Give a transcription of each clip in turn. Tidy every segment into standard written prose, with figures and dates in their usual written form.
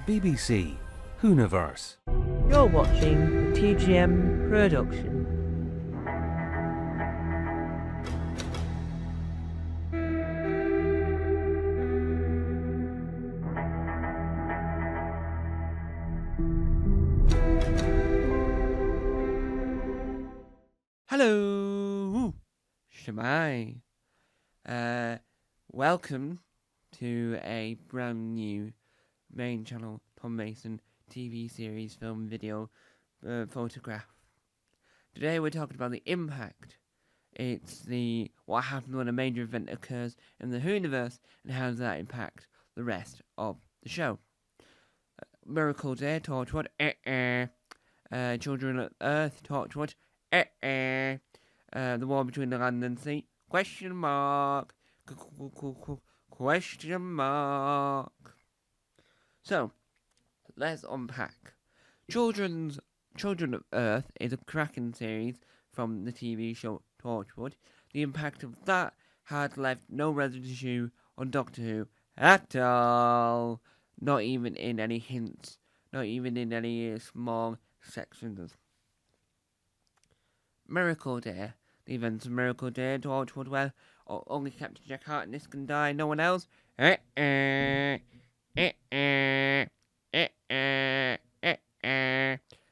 BBC Hooniverse. You're watching the TGM production. Hello, Shemai. Welcome to a brand new main channel Tom Mason TV series, film, video, photograph. Today we're talking about the impact. It's what happens when a major event occurs in the Hooniverse and how does that impact the rest of the show. Miracle Day, Torchwood, Children of Earth, Torchwood, the war between the land and sea, question mark, question mark. So, let's unpack. Children of Earth is a cracking series from the TV show Torchwood. The impact of that had left no residue on Doctor Who at all. Not even in any hints. Not even in any small sections. Miracle Day. The events of Miracle Day, Torchwood, well, only Captain Jack Harkness can die, no one else.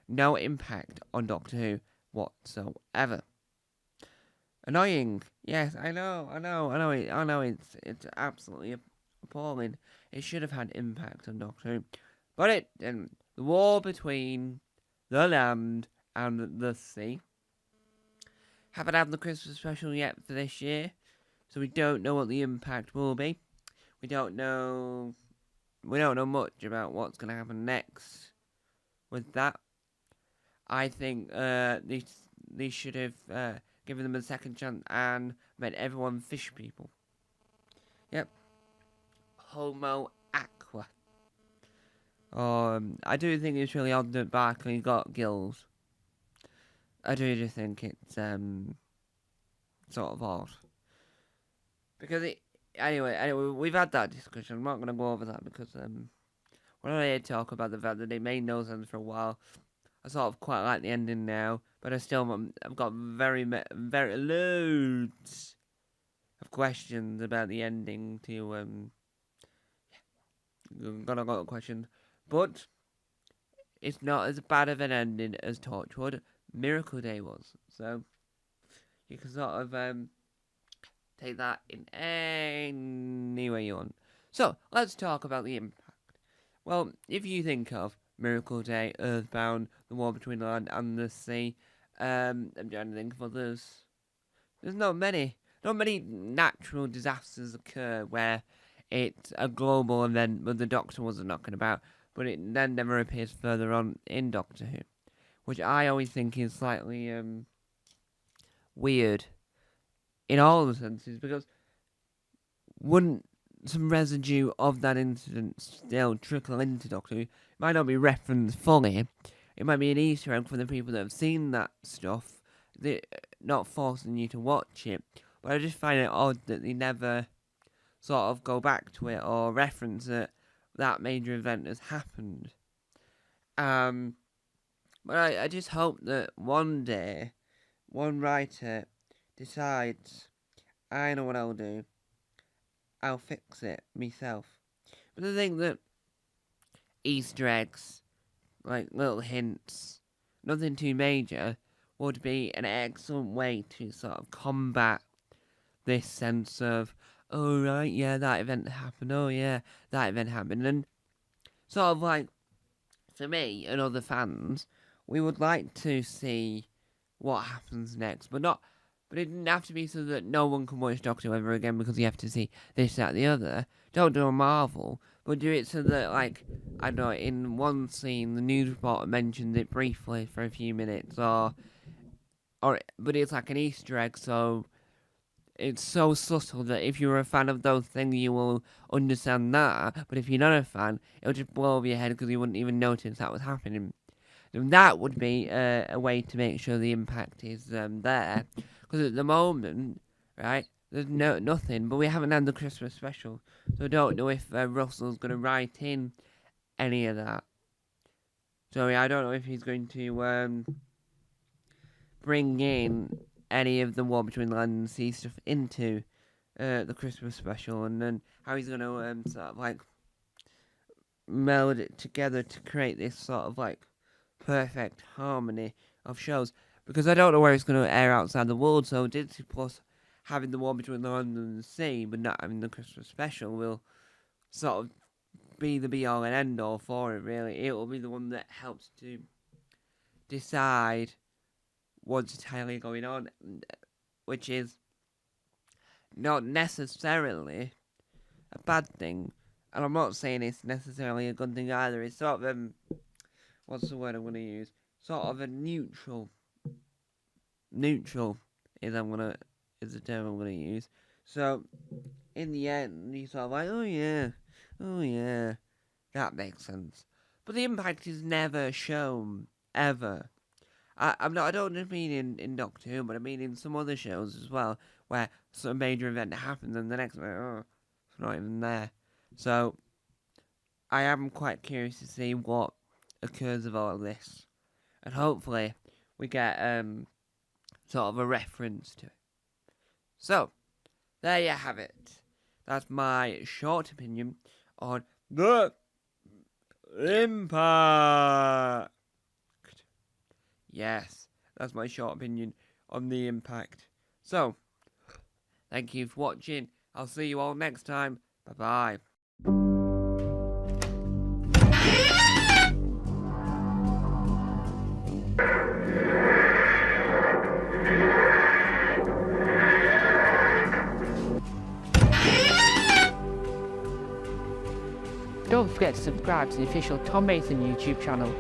No impact on Doctor Who whatsoever. Annoying. Yes, I know, it's absolutely appalling. It should have had impact on Doctor Who. But it didn't. The war between the land and the sea. Haven't had the Christmas special yet for this year, so we don't know what the impact will be. We don't know much about what's going to happen next with that. I think they should have given them a second chance and made everyone fish people. Yep. Homo aqua. I do think it's really odd that Barclay got gills. I do just think it's sort of odd. Because anyway, we've had that discussion. I'm not going to go over that because we're not here to talk about the fact that they made no sense for a while. I sort of quite like the ending now, but I've got very loads of questions about the ending to got a lot of questions, but it's not as bad of an ending as Torchwood Miracle Day was, so you can sort of take that in any way you want. So let's talk about the impact. Well, if you think of Miracle Day, Earthbound, the war between the land and the sea, I'm trying to think of others. There's not many natural disasters occur where it's a global event, but the Doctor wasn't knocking about, but it then never appears further on in Doctor Who, which I always think is slightly weird in all the senses, because wouldn't some residue of that incident still trickle into Doctor Who? It might not be referenced fully. It might be an Easter egg for the people that have seen that stuff. They're not forcing you to watch it, but I just find it odd that they never sort of go back to it or reference that major event has happened. But I just hope that one day, one writer decides, I know what I'll do. I'll fix it myself. But I think that Easter eggs, like little hints, nothing too major, would be an excellent way to sort of combat this sense of, oh right, yeah, that event happened, oh yeah, that event happened. And sort of like, for me and other fans, we would like to see what happens next, but it didn't have to be so that no one can watch Doctor Who ever again because you have to see this, that, the other. Don't do a Marvel, but do it so that, like, I don't know, in one scene, the news reporter mentions it briefly for a few minutes, but it's like an Easter egg, so it's so subtle that if you're a fan of those things, you will understand that, but if you're not a fan, it'll just blow over your head because you wouldn't even notice that was happening. And that would be a way to make sure the impact is there. Because at the moment, right, there's nothing. But we haven't had the Christmas special. So I don't know if Russell's going to write in any of that. So yeah, I don't know if he's going to bring in any of the War Between Land and Sea stuff into the Christmas special, and then how he's going to sort of like meld it together to create this sort of like perfect harmony of shows. Because I don't know where it's going to air outside the world, so Disney Plus having the War Between the Land and the Sea, but not having the Christmas special, will sort of be the be all and end all for it, really. It will be the one that helps to decide what's entirely going on, which is not necessarily a bad thing. And I'm not saying it's necessarily a good thing either. It's sort of, what's the word I'm going to use? Sort of a neutral. Neutral is the term I'm going to use. So, in the end, you sort of like, oh yeah, that makes sense. But the impact is never shown, ever. I don't just mean in Doctor Who, but I mean in some other shows as well, where some major event happens and the next one, it's not even there. So, I am quite curious to see what occurs of all of this. And hopefully, we get sort of a reference to it. So, there you have it. That's my short opinion on the impact. Yes, that's my short opinion on the impact. So, thank you for watching. I'll see you all next time. Bye-bye. Don't forget to subscribe to the official Tom Mason YouTube channel.